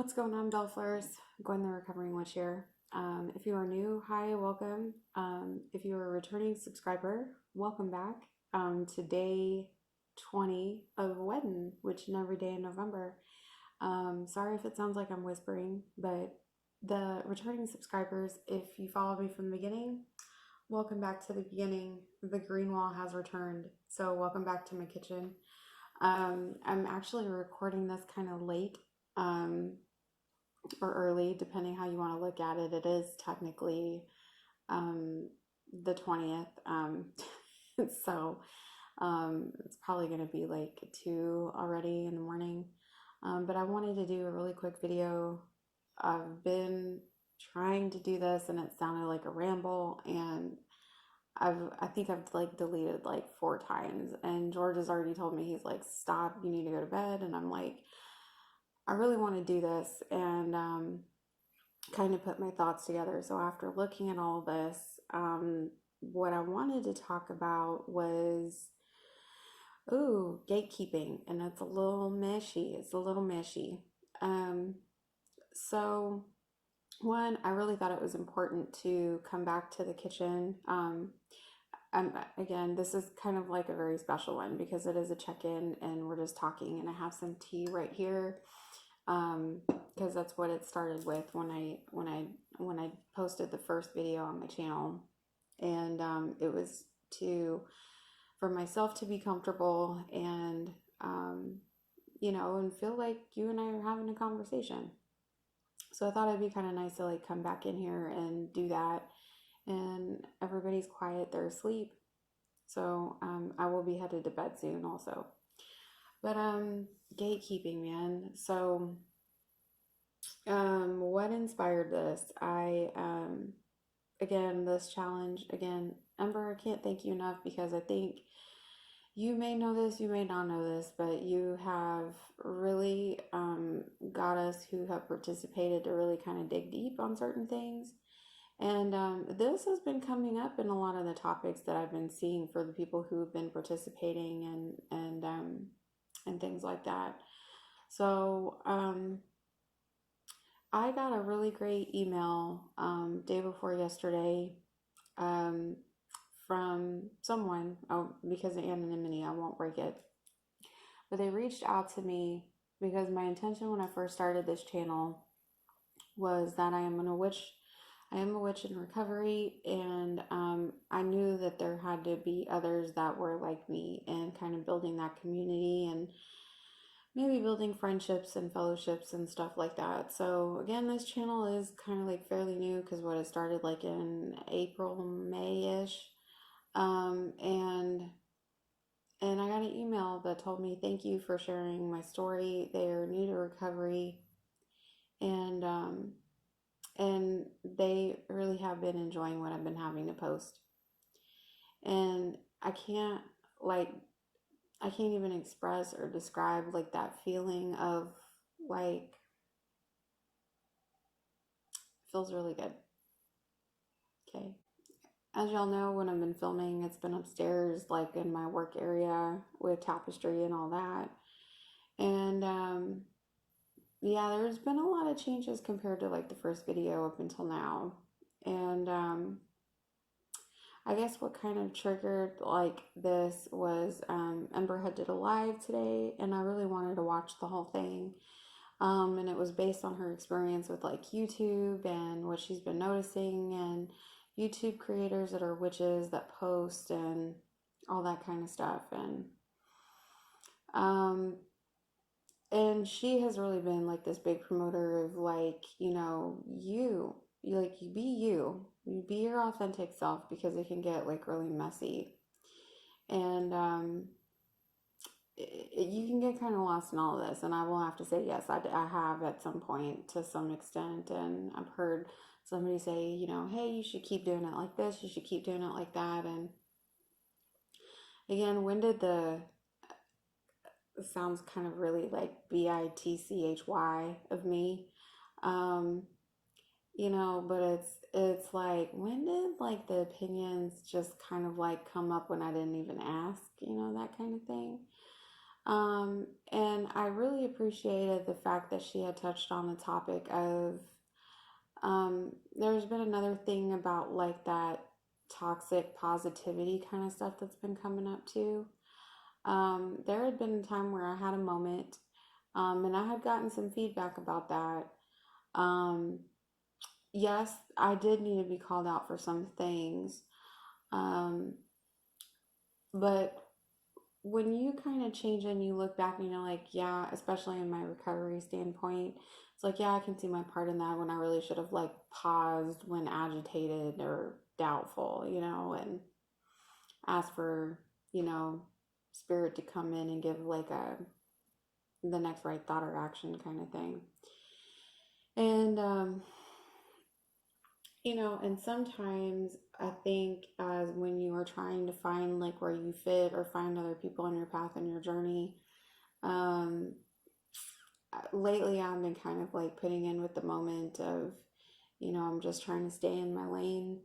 What's going on, Bellflowers? Going the Recovering Witch here. If you are new, hi, welcome. If you are a returning subscriber, welcome back to day 20 of WEDIN, which is every day in November. Sorry if it sounds like I'm whispering, but the returning subscribers, if you followed me from the beginning, welcome back to the beginning. The green wall has returned, so welcome back to my kitchen. I'm actually recording this kind of late. Or early, depending how you want to look at it. It is technically the 20th, so it's probably going to be like 2 already in the morning. But I wanted to do a really quick video. I've been trying to do this and it sounded like a ramble, and I think I've like deleted like 4 times, and George has already told me, he's like, stop, you need to go to bed. And I'm like, I really want to do this and kind of put my thoughts together. So after looking at all this, what I wanted to talk about was, gatekeeping. And it's a little meshy. So one, I really thought it was important to come back to the kitchen. Again, this is kind of like a very special one because it is a check-in and we're just talking, and I have some tea right here. Because that's what it started with when I posted the first video on my channel, and it was for myself to be comfortable and and feel like you and I are having a conversation. So I thought it'd be kind of nice to like come back in here and do that, and everybody's quiet, they're asleep, so I will be headed to bed soon also. But gatekeeping, man. So what inspired this? Again, this challenge, Ember, I can't thank you enough, because I think you may know this, you may not know this, but you have really got us who have participated to really kind of dig deep on certain things. And this has been coming up in a lot of the topics that I've been seeing for the people who've been participating and things like that. So I got a really great email day before yesterday from someone. Because of anonymity, I won't break it. But they reached out to me because my intention when I first started this channel was that I am a witch in recovery, and I knew that there had to be others that were like me, and kind of building that community and maybe building friendships and fellowships and stuff like that. So again, this channel is kind of like fairly new, because what it started like in April, May-ish. And I got an email that told me, thank you for sharing my story. They're new to recovery, and they really have been enjoying what I've been having to post. And I can't even express or describe like that feeling of like, feels really good. Okay. As y'all know, when I've been filming, it's been upstairs, like in my work area with tapestry and all that. And yeah, there's been a lot of changes compared to like the first video up until now. And I guess what kind of triggered like this was Ember had did a live today, and I really wanted to watch the whole thing. And it was based on her experience with like YouTube and what she's been noticing, and YouTube creators that are witches that post and all that kind of stuff. And she has really been like this big promoter of like, you be your authentic self, because it can get like really messy, and you can get kind of lost in all of this. And I will have to say, yes, I have at some point to some extent. And I've heard somebody say, hey, you should keep doing it like this, you should keep doing it like that. And again, when did it sounds kind of really like bitchy of me, but it's like, when did like the opinions just kind of like come up when I didn't even ask, that kind of thing. And I really appreciated the fact that she had touched on the topic of there's been another thing about like that toxic positivity kind of stuff that's been coming up too. There had been a time where I had a moment, and I had gotten some feedback about that. Um, yes, I did need to be called out for some things, um, but when you kind of change and you look back and you're like, yeah, especially in my recovery standpoint, it's like, yeah, I can see my part in that when I really should have like paused when agitated or doubtful, and asked for, you know, spirit to come in and give like the next right thought or action kind of thing. And, and sometimes I think as when you are trying to find like where you fit or find other people on your path and your journey, um, lately I've been kind of like putting in with the moment of, I'm just trying to stay in my lane.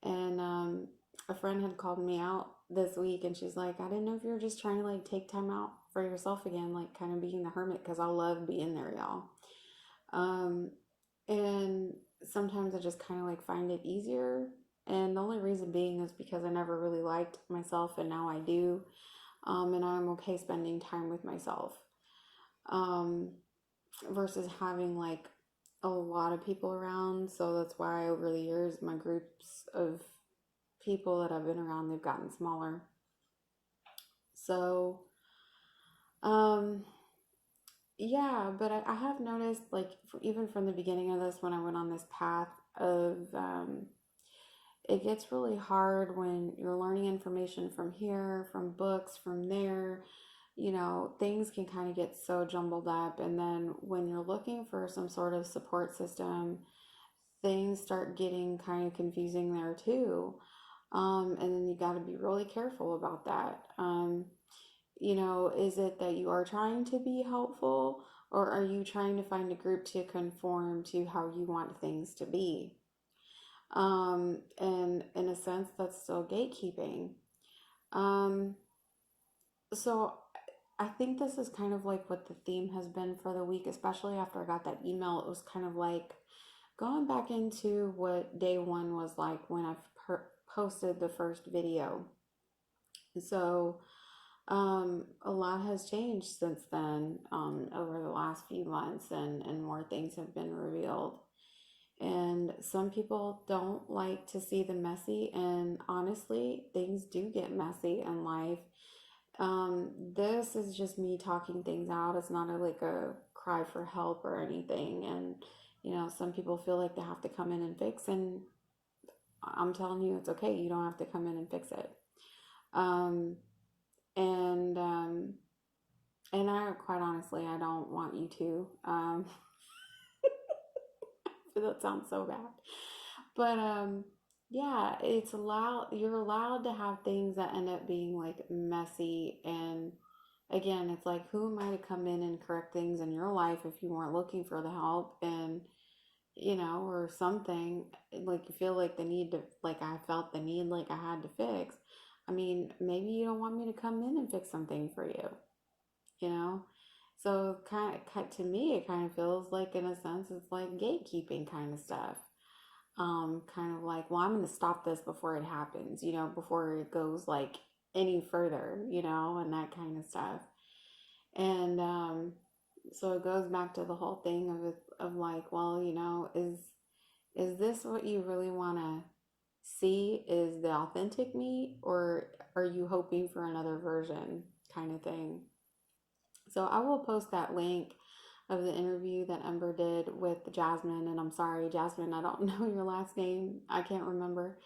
And a friend had called me out this week and she's like, I didn't know if you were just trying to like take time out for yourself again, like kind of being the hermit, because I love being there, y'all. Um, and sometimes I just kind of like find it easier. And the only reason being is because I never really liked myself and now I do. And I'm okay spending time with myself. Um, versus having like a lot of people around. So that's why over the years, my groups of people that I've been around, they've gotten smaller. So, um, yeah, but I have noticed, like, even from the beginning of this, when I went on this path of, it gets really hard when you're learning information from here, from books, from there. Things can kind of get so jumbled up. And then when you're looking for some sort of support system, things start getting kind of confusing there too. And then you got to be really careful about that. Is it that you are trying to be helpful, or are you trying to find a group to conform to how you want things to be? And in a sense, that's still gatekeeping. Um, so I think this is kind of like what the theme has been for the week, especially after I got that email. It was kind of like going back into what day one was like when I posted the first video. So, a lot has changed since then, over the last few months, and more things have been revealed. And some people don't like to see the messy, and honestly, things do get messy in life. This is just me talking things out. It's not like a cry for help or anything. And, some people feel like they have to come in and fix, and I'm telling you, it's okay. You don't have to come in and fix it. Um, and, um, and I, quite honestly, I don't want you to. That sounds so bad. But, yeah, you're allowed to have things that end up being like messy. And again, it's like, who am I to come in and correct things in your life if you weren't looking for the help? And, or something like you feel like the need to, like I felt the need, like I had to fix. I mean, maybe you don't want me to come in and fix something for you, you know? So to me, it kind of feels like, in a sense, it's like gatekeeping kind of stuff. Kind of like, well, I'm going to stop this before it happens, before it goes like any further, and that kind of stuff. And so it goes back to the whole thing of like, well, is this what you really want to see? Is the authentic me, or are you hoping for another version kind of thing? So I will post that link of the interview that Ember did with Jasmine. And I'm sorry, Jasmine, I don't know your last name. I can't remember.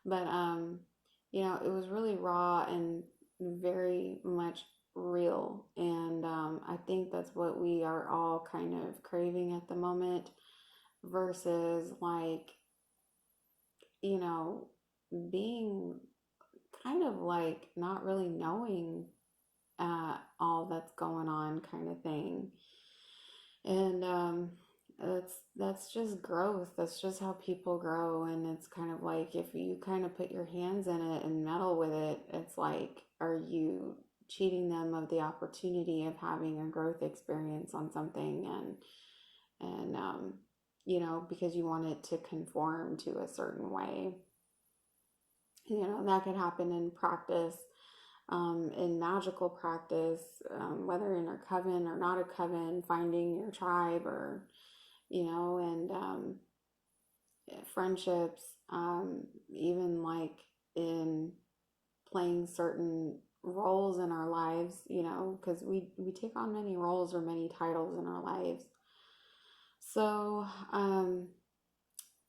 But it was really raw and very much real. And I think that's what we are all kind of craving at the moment, versus like, you know, being kind of like not really knowing all that's going on kind of thing. And that's just growth. That's just how people grow. And it's kind of like, if you kind of put your hands in it and meddle with it, it's like, are you cheating them of the opportunity of having a growth experience on something, and you know, because you want it to conform to a certain way. You know, that could happen in practice, in magical practice, whether in a coven or not a coven, finding your tribe, or, you know, and friendships, even like in playing certain roles in our lives, you know, because we take on many roles or many titles in our lives. So,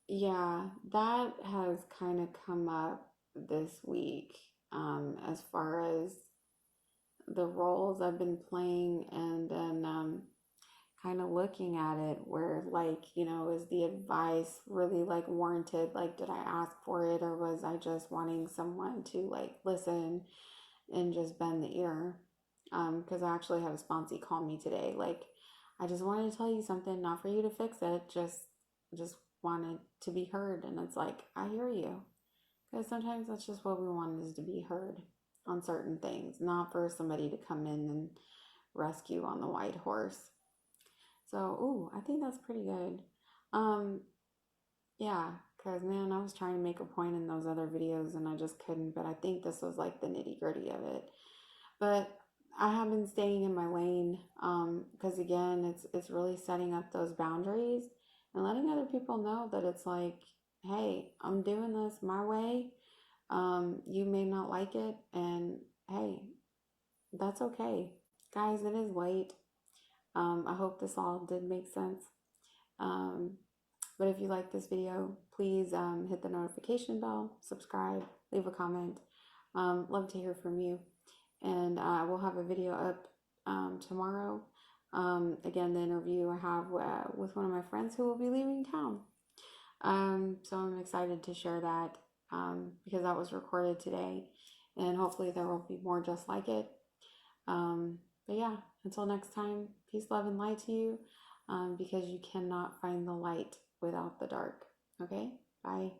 yeah, that has kind of come up this week, as far as the roles I've been playing, and then kind of looking at it where, like, you know, is the advice really like warranted? Like, did I ask for it, or was I just wanting someone to like listen and just bend the ear? Because I actually had a sponsee call me today. Like, I just wanted to tell you something, not for you to fix it, just wanted to be heard. And it's like, I hear you. Because sometimes that's just what we want, is to be heard on certain things, not for somebody to come in and rescue on the white horse. So, ooh, I think that's pretty good. Um, yeah, because man, I was trying to make a point in those other videos and I just couldn't, but I think this was like the nitty gritty of it. But I have been staying in my lane, because again, it's really setting up those boundaries and letting other people know that it's like, hey, I'm doing this my way. You may not like it, and hey, that's okay. Guys, it is late. I hope this all did make sense. Um, but if you like this video, please hit the notification bell, subscribe, leave a comment. Love to hear from you. And we'll have a video up tomorrow. Again, the interview I have with one of my friends who will be leaving town. So I'm excited to share that, because that was recorded today. And hopefully there will be more just like it. But yeah, until next time, peace, love, and light to you, because you cannot find the light without the dark. Okay? Bye.